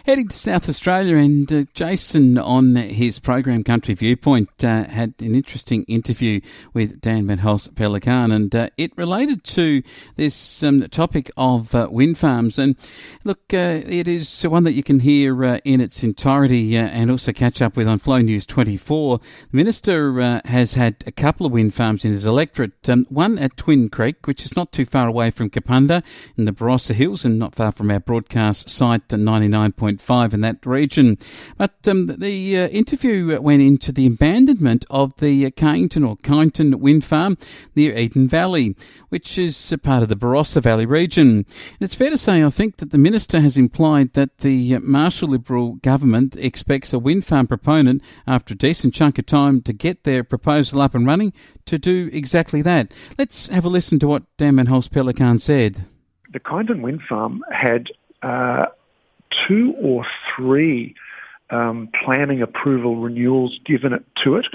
Heading to South Australia, and Jason on his program Country Viewpoint had an interesting interview with Dan van Holst Pellekaan, and it related to this topic of wind farms. And look, it is one that you can hear in its entirety and also catch up with on Flow News 24. The Minister has had a couple of wind farms in his electorate, one at Twin Creek, which is not too far away from Kapunda in the Barossa Hills and not far from our broadcast site 99.5 in that region. But the interview went into the abandonment of the Kyneton wind farm near Eden Valley, which is a part of the Barossa Valley region. And it's fair to say, I think, that the Minister has implied that the Marshall Liberal government expects a wind farm proponent, after a decent chunk of time to get their proposal up and running, to do exactly that. Let's have a listen to what Dan van Holst Pellekaan said. The Kyneton wind farm had 2 or 3 planning approval renewals given to it.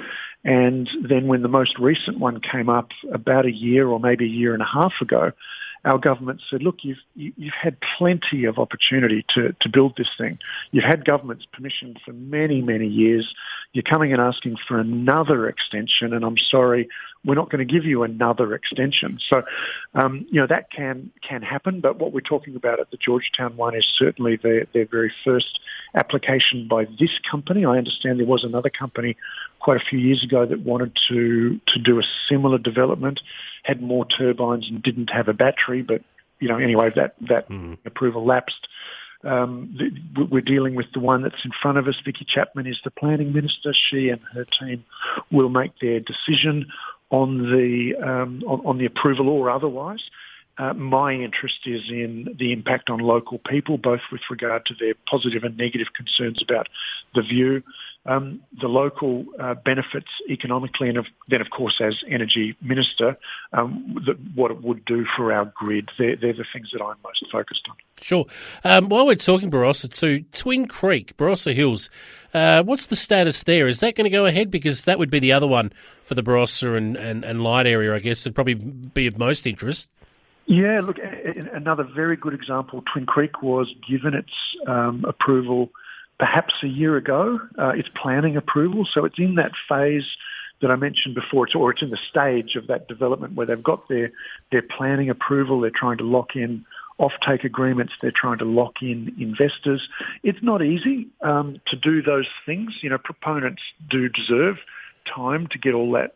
And then when the most recent one came up about a year or maybe a year and a half ago, our government said, look, you've had plenty of opportunity to build this thing. You've had government's permission for many, many years. You're coming and asking for another extension, and I'm sorry, we're not going to give you another extension. So, that can happen, but what we're talking about at the Georgetown one is certainly their very first application by this company. I understand there was another company quite a few years ago that wanted to do a similar development, had more turbines and didn't have a battery, but anyway, that approval lapsed. We're dealing with the one that's in front of us. Vicky Chapman is the planning minister. She and her team will make their decision on the approval or otherwise. My interest is in the impact on local people, both with regard to their positive and negative concerns about the view, the local benefits economically, and then, of course, as Energy Minister, what it would do for our grid. They're the things that I'm most focused on. Sure. While we're talking Barossa too, Twin Creek, Barossa Hills, what's the status there? Is that going to go ahead? Because that would be the other one for the Barossa and Light area, I guess. It'd probably be of most interest. Yeah, look, another very good example, Twin Creek was given its approval perhaps a year ago, its planning approval. So it's in that phase that I mentioned before, it's in the stage of that development where they've got their planning approval, they're trying to lock in offtake agreements, they're trying to lock in investors. It's not easy to do those things. Proponents do deserve time to get all that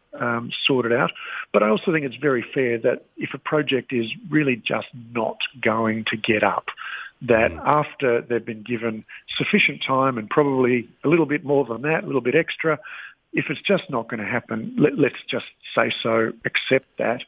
sorted out. But I also think it's very fair that if a project is really just not going to get up, that after they've been given sufficient time and probably a little bit more than that, a little bit extra, if it's just not going to happen, let's just say so, accept that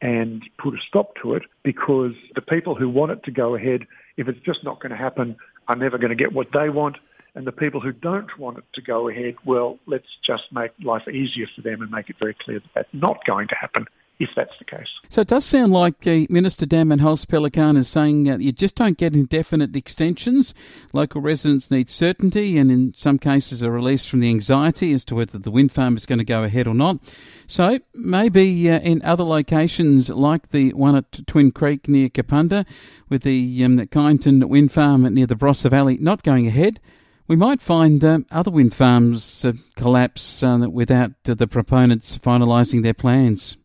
and put a stop to it, because the people who want it to go ahead, if it's just not going to happen, are never going to get what they want. And the people who don't want it to go ahead, well, let's just make life easier for them and make it very clear that that's not going to happen if that's the case. So it does sound like Minister Dan van Holst Pellekaan is saying you just don't get indefinite extensions. Local residents need certainty and in some cases a release from the anxiety as to whether the wind farm is going to go ahead or not. So maybe in other locations like the one at Twin Creek near Kapunda with the Kyneton wind farm near the Barossa Valley not going ahead, we might find other wind farms collapse without the proponents finalising their plans.